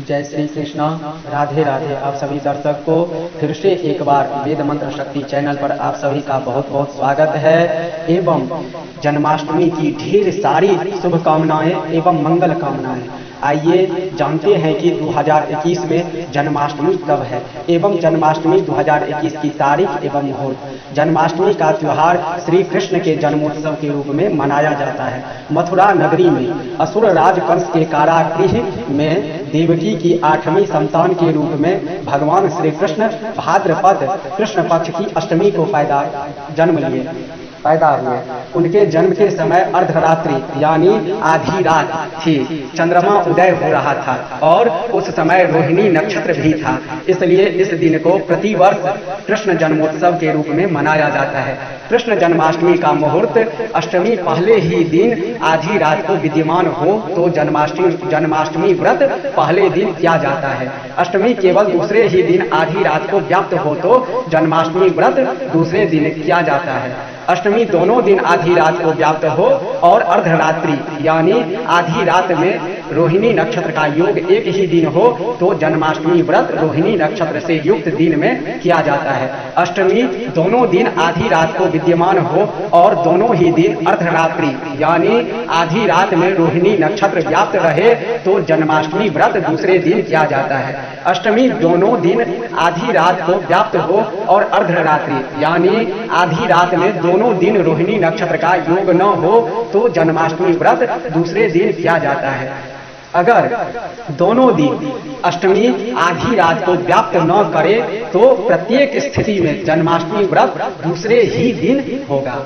जय श्री कृष्णा, राधे राधे। आप सभी दर्शक को फिर से एक बार वेद मंत्र शक्ति चैनल पर आप सभी का बहुत बहुत स्वागत है एवं जन्माष्टमी की ढेर सारी शुभकामनाएं एवं मंगल कामनाएं। आइए जानते हैं कि 2021 में जन्माष्टमी कब है एवं जन्माष्टमी 2021 की तारीख एवं मुहूर्त। जन्माष्टमी का त्योहार श्री कृष्ण के जन्मोत्सव के रूप में मनाया जाता है। मथुरा नगरी में असुर राज कंस के कारागृह में देवकी की 8वीं संतान के रूप में भगवान श्री कृष्ण भाद्रपद कृष्ण पक्ष की अष्टमी को पैदा हुए। उनके जन्म के समय अर्धरात्रि यानी आधी रात थी, चंद्रमा उदय हो रहा था और उस समय रोहिणी नक्षत्र भी था। इसलिए इस दिन को प्रतिवर्ष कृष्ण जन्मोत्सव के रूप में मनाया जाता है। कृष्ण जन्माष्टमी का मुहूर्त अष्टमी पहले ही दिन आधी रात को विद्यमान हो तो जन्माष्टमी व्रत पहले दिन किया जाता है। अष्टमी केवल दूसरे ही दिन आधी रात को व्याप्त हो तो जन्माष्टमी व्रत दूसरे दिन किया जाता है। अष्टमी दोनों दिन आधी रात को व्याप्त हो और अर्धरात्रि यानी आधी रात में रोहिणी नक्षत्र का योग एक ही दिन हो तो जन्माष्टमी व्रत रोहिणी नक्षत्र से युक्त दिन में किया जाता है। अष्टमी दोनों दिन आधी रात को विद्यमान हो और दोनों ही दिन अर्धरात्रि यानी आधी रात में रोहिणी नक्षत्र व्याप्त रहे तो जन्माष्टमी व्रत दूसरे दिन किया जाता है। अष्टमी दोनों दिन आधी रात को व्याप्त हो और अर्धरात्रि यानी आधी रात में दोनों दिन रोहिणी नक्षत्र का योग न हो तो जन्माष्टमी व्रत दूसरे दिन किया जाता है। अगर दोनों दिन अष्टमी आधी रात को व्याप्त न करे तो प्रत्येक स्थिति में जन्माष्टमी व्रत दूसरे ही दिन होगा।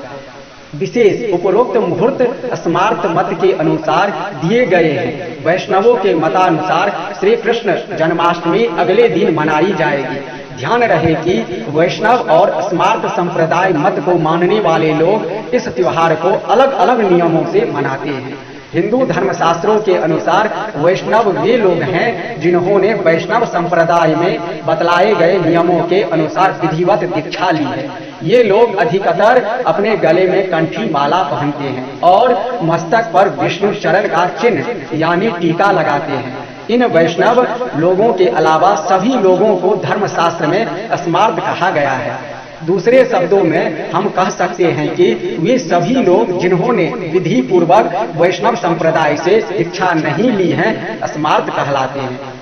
विशेष उपरोक्त मुहूर्त स्मार्त मत के अनुसार दिए गए हैं। वैष्णवों के मतानुसार श्री कृष्ण जन्माष्टमी अगले दिन मनाई जाएगी। ध्यान रहे कि वैष्णव और स्मार्त संप्रदाय मत को मानने वाले लोग इस त्योहार को अलग अलग नियमों से मनाते हैं। हिंदू धर्मशास्त्रों के अनुसार वैष्णव वे लोग हैं जिन्होंने वैष्णव संप्रदाय में बतलाए गए नियमों के अनुसार विधिवत दीक्षा ली है। ये लोग अधिकतर अपने गले में कंठी माला पहनते हैं और मस्तक पर विष्णु चरण का चिन्ह यानी टीका लगाते हैं। इन वैष्णव लोगों के अलावा सभी लोगों को धर्मशास्त्र में स्मार्त कहा गया है। दूसरे शब्दों में हम कह सकते हैं कि वे सभी लोग जिन्होंने विधि पूर्वक वैष्णव संप्रदाय से दीक्षा नहीं ली है स्मार्त कहलाते हैं।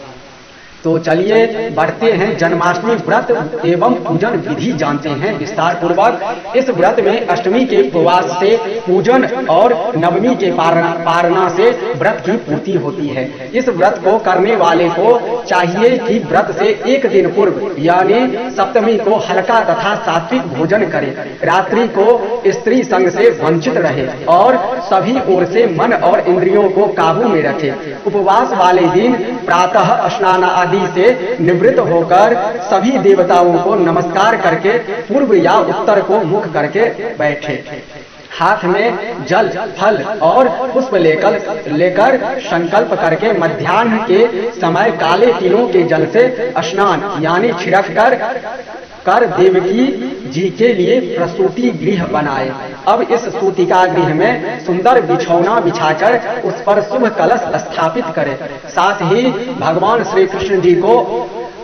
तो चलिए बढ़ते हैं जन्माष्टमी व्रत एवं पूजन विधि जानते हैं विस्तार पूर्वक। इस व्रत में अष्टमी के उपवास से पूजन और नवमी के पारना से व्रत की पूर्ति होती है। इस व्रत को करने वाले को चाहिए कि व्रत से एक दिन पूर्व यानी सप्तमी को हल्का तथा सात्विक भोजन करे, रात्रि को स्त्री संग से वंचित रहे और सभी ओर से मन और इंद्रियों को काबू में रखे। उपवास वाले दिन प्रातः स्नान आदि से निवृत्त होकर सभी देवताओं को नमस्कार करके पूर्व या उत्तर को मुख करके बैठे। हाथ में जल फल और पुष्प लेकर संकल्प करके मध्याह्न के समय काले तिलों के जल से स्नान यानी छिड़क कर देवकी जी के लिए प्रसूति गृह बनाए। अब इस सूतिका गृह में सुंदर बिछौना बिछाकर उस पर शुभ कलश स्थापित करे। साथ ही भगवान श्री कृष्ण जी को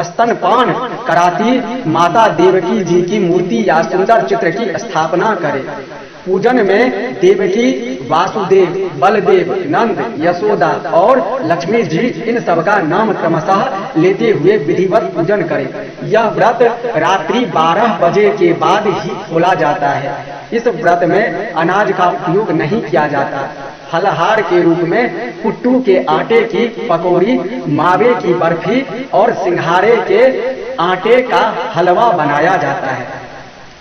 स्तनपान कराती माता देवकी जी की मूर्ति या सुंदर चित्र की स्थापना करे। पूजन में देवकी, वासुदेव, बलदेव, नंद, यशोदा और लक्ष्मी जी इन सबका नाम क्रमशः लेते हुए विधिवत पूजन करें। यह व्रत रात्रि 12 बजे के बाद ही खोला जाता है। इस व्रत में अनाज का उपयोग नहीं किया जाता। फलहार के रूप में कुट्टू के आटे की पकौड़ी, मावे की बर्फी और सिंघाड़े के आटे का हलवा बनाया जाता है।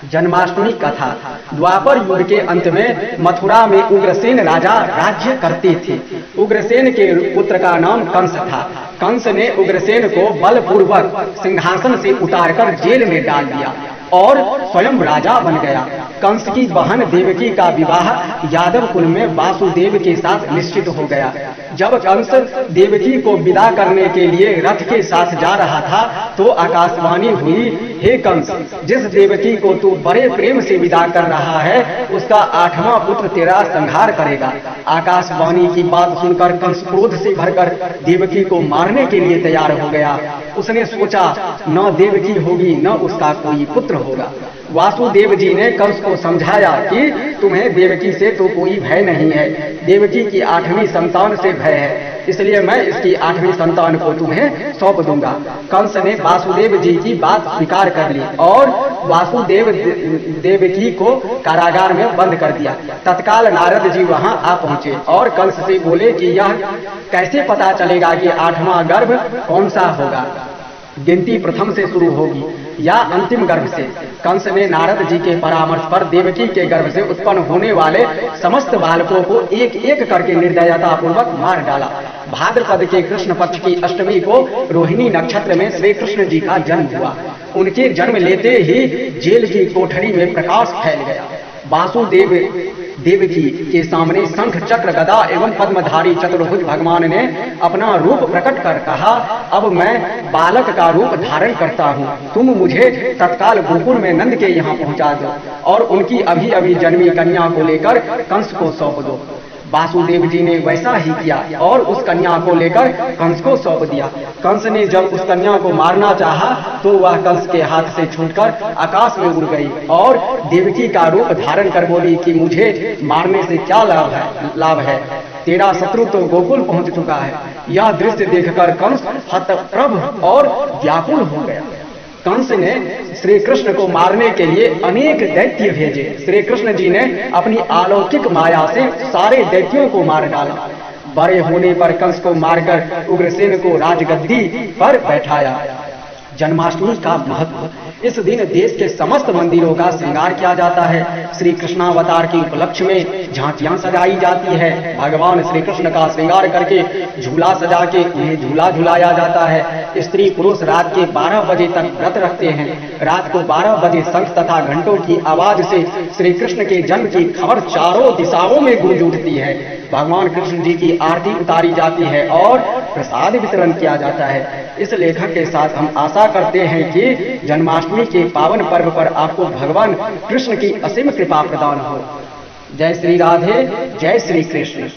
जन्माष्टमी कथा। द्वापर युग के अंत में मथुरा में उग्रसेन राजा राज्य करते थे। उग्रसेन के पुत्र का नाम कंस था। कंस ने उग्रसेन को बलपूर्वक सिंहासन से उतारकर जेल में डाल दिया और स्वयं राजा बन गया। कंस की बहन देवकी का विवाह यादव कुल में वासुदेव के साथ निश्चित हो गया। जब कंस देवकी को विदा करने के लिए रथ के साथ जा रहा था तो आकाशवाणी हुई, हे कंस, जिस देवकी को तू बड़े प्रेम से विदा कर रहा है उसका 8वां पुत्र तेरा संहार करेगा। आकाशवाणी की बात सुनकर कंस क्रोध से भरकर देवकी को मारने के लिए तैयार हो गया। उसने सोचा न देवकी होगी न उसका कोई पुत्र होगा। वासुदेव जी ने कंस को समझाया कि तुम्हें देवकी से तो कोई भय नहीं है, देवकी की 8वीं संतान से भय है, इसलिए मैं इसकी 8वीं संतान को तुम्हें सौंप दूंगा। कंस ने वासुदेव जी की बात स्वीकार कर ली और वासुदेव देवकी को कारागार में बंद कर दिया। तत्काल नारद जी वहां आ पहुंचे और कंस से बोले कि यह कैसे पता चलेगा कि 8वां गर्भ कौन सा होगा, गिनती प्रथम से शुरू होगी या अंतिम गर्भ से। कंस ने नारद जी के परामर्श पर देवकी के गर्भ से उत्पन्न होने वाले समस्त बालकों को एक एक करके निर्दयता पूर्वक मार डाला। भाद्रपद के कृष्ण पक्ष की अष्टमी को रोहिणी नक्षत्र में श्री कृष्ण जी का जन्म हुआ। उनके जन्म लेते ही जेल की कोठरी में प्रकाश फैल गया। वासुदेव देवकी के सामने शंख चक्र गदा एवं पद्मधारी चतुर्भुज भगवान ने अपना रूप प्रकट कर कहा, अब मैं बालक का रूप धारण करता हूँ, तुम मुझे तत्काल गोकुल में नंद के यहाँ पहुँचा दो और उनकी अभी अभी जन्मी कन्या को लेकर कंस को सौंप दो। वासुदेव जी ने वैसा ही किया और उस कन्या को लेकर कंस को सौंप दिया। कंस ने जब उस कन्या को मारना चाहा तो वह कंस के हाथ से छूटकर आकाश में उड़ गई और देवकी का रूप धारण कर बोली कि मुझे मारने से क्या लाभ है, तेरा शत्रु तो गोकुल पहुंच चुका है। यह दृश्य देखकर कंस हतप्रभ और व्याकुल हो गया। कंस ने श्री कृष्ण को मारने के लिए अनेक दैत्य भेजे। श्री कृष्ण जी ने अपनी अलौकिक माया से सारे दैत्यों को मार डाला। बड़े होने पर कंस को मारकर उग्रसेन को राजगद्दी पर बैठाया। जन्माष्टमी का महत्व, इस दिन देश के समस्त मंदिरों का श्रृंगार किया जाता है। श्री कृष्णावतार के उपलक्ष्य में झांकियां सजाई जाती है। भगवान श्री कृष्ण का श्रृंगार करके झूला सजा के उन्हें झूला झुलाया जाता है। स्त्री पुरुष रात के 12 बजे तक व्रत रखते हैं। रात को 12 बजे शंख तथा घंटों की आवाज से श्री कृष्ण के जन्म की खबर चारों दिशाओं में गूंज उठती है। भगवान कृष्ण जी की आरती उतारी जाती है और प्रसाद वितरण किया जाता है। इस लेखक के साथ हम आशा करते हैं कि जन्माष्टमी के पावन पर्व पर आपको भगवान कृष्ण की असीम कृपा प्रदान हो। जय श्री राधे, जय श्री कृष्ण।